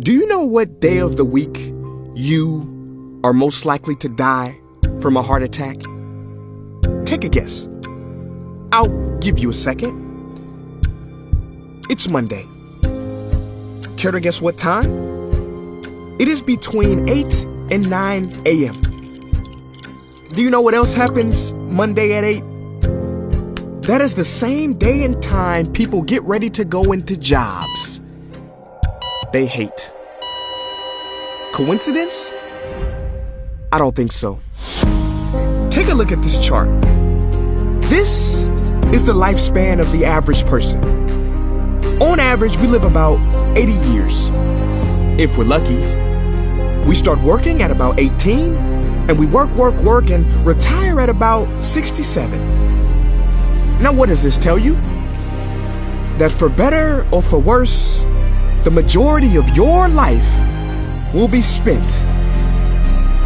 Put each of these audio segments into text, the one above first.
Do you know what day of the week you are most likely to die from a heart attack? Take a guess. I'll give you a second. It's Monday. Care to guess what time? It is between 8 and 9 a.m. Do you know what else happens Monday at 8? That is the same day and time people get ready to go into jobs they hate. Coincidence? I don't think so. Take a look at this chart. This is the lifespan of the average person. On average, we live about 80 years. If we're lucky, we start working at about 18, and we work, and retire at about 67. Now, what does this tell you? That for better or for worse, the majority of your life will be spent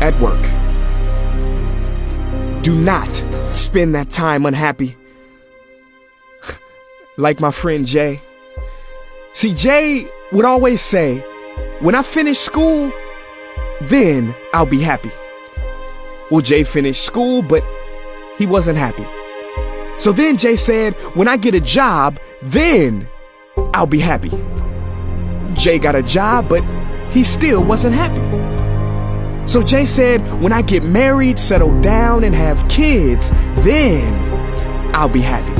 at work. Do not spend that time unhappy. Like my friend Jay. See, Jay would always say, when I finish school, then I'll be happy. Well, Jay finished school, but he wasn't happy. So then Jay said, when I get a job, then I'll be happy. Jay got a job, but he still wasn't happy. So Jay said, when I get married, settle down, and have kids, then I'll be happy.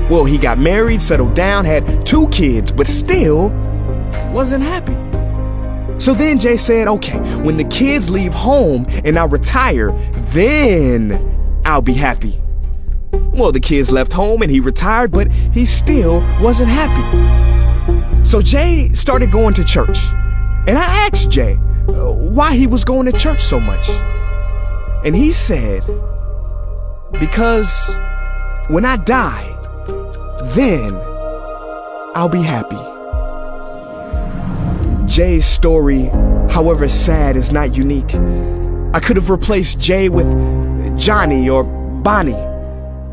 Well, he got married, settled down, had 2 kids, but still wasn't happy. So then Jay said, okay, when the kids leave home and I retire, then I'll be happy. Well, the kids left home and he retired, but he still wasn't happy. So Jay started going to church. And I asked Jay why he was going to church so much. And he said, because when I die, then I'll be happy. Jay's story, however sad, is not unique. I could have replaced Jay with Johnny or Bonnie.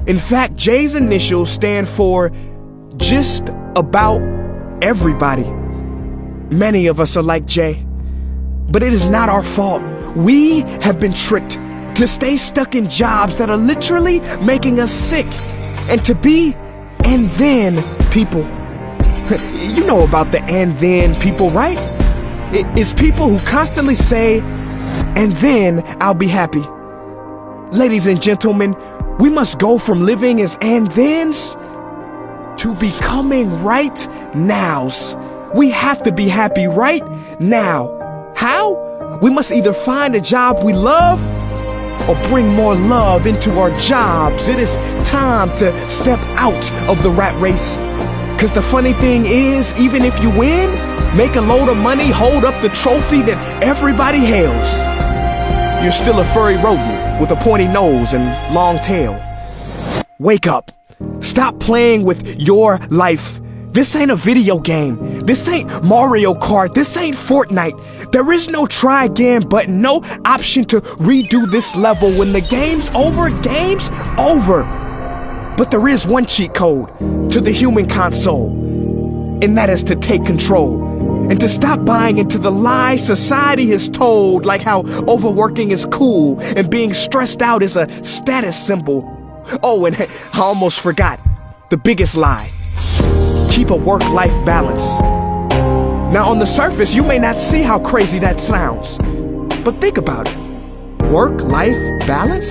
In fact, Jay's initials stand for just about everybody. Many of us are like Jay, but it is not our fault. We have been tricked to stay stuck in jobs that are literally making us sick and to be and then people. You know about the and then people, right? It's people who constantly say, and then I'll be happy. Ladies and gentlemen, we must go from living as and thens to becoming right nows. We have to be happy right now. How? We must either find a job we love or bring more love into our jobs. It is time to step out of the rat race. Cause the funny thing is, even if you win, make a load of money, hold up the trophy that everybody hails, you're still a furry rodent with a pointy nose and long tail. Wake up. Stop playing with your life. This ain't a video game. This ain't Mario Kart. This ain't Fortnite. There is no try again button, no option to redo this level. When the game's over, game's over. But there is one cheat code to the human console, and that is to take control and to stop buying into the lies society has told, like how overworking is cool and being stressed out is a status symbol. Oh, and I almost forgot the biggest lie. Keep a work-life balance. Now, on the surface, you may not see how crazy that sounds, but think about it. Work-life balance?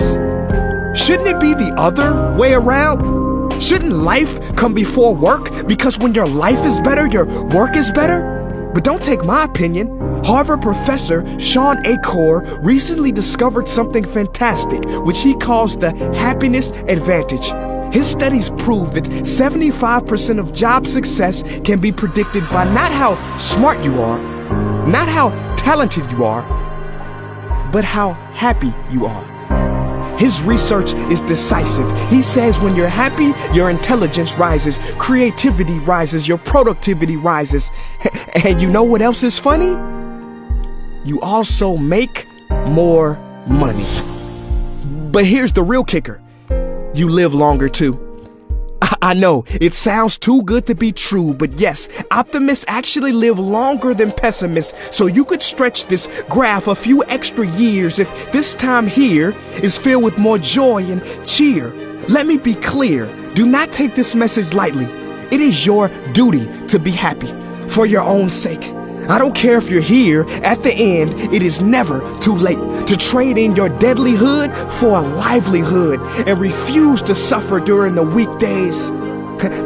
Shouldn't it be the other way around? Shouldn't life come before work? Because when your life is better, your work is better? But don't take my opinion. Harvard professor Sean Achor recently discovered something fantastic, which he calls the happiness advantage. His studies prove that 75% of job success can be predicted by not how smart you are, not how talented you are, but how happy you are. His research is decisive. He says when you're happy, your intelligence rises, creativity rises, your productivity rises. And you know what else is funny? You also make more money. But here's the real kicker. You live longer too. I know, it sounds too good to be true, but yes, optimists actually live longer than pessimists, so you could stretch this graph a few extra years if this time here is filled with more joy and cheer. Let me be clear, do not take this message lightly. It is your duty to be happy, for your own sake. I don't care if you're here at the end, it is never too late to trade in your deadlyhood for a livelihood and refuse to suffer during the weekdays.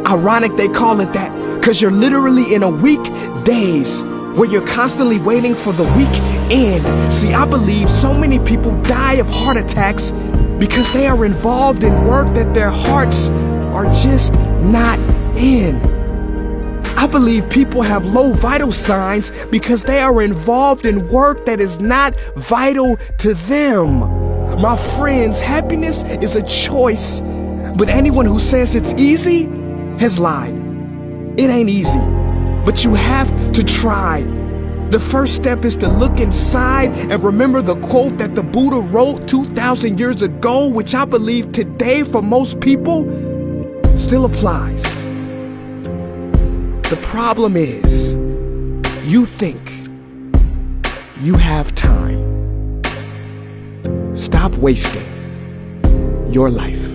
Ironic they call it that, cause you're literally in a weekdays where you're constantly waiting for the weekend. See, I believe so many people die of heart attacks because they are involved in work that their hearts are just not in. I believe people have low vital signs because they are involved in work that is not vital to them. My friends, happiness is a choice, but anyone who says it's easy has lied. It ain't easy, but you have to try. The first step is to look inside and remember the quote that the Buddha wrote 2,000 years ago, which I believe today for most people still applies. The problem is, you think you have time. Stop wasting your life.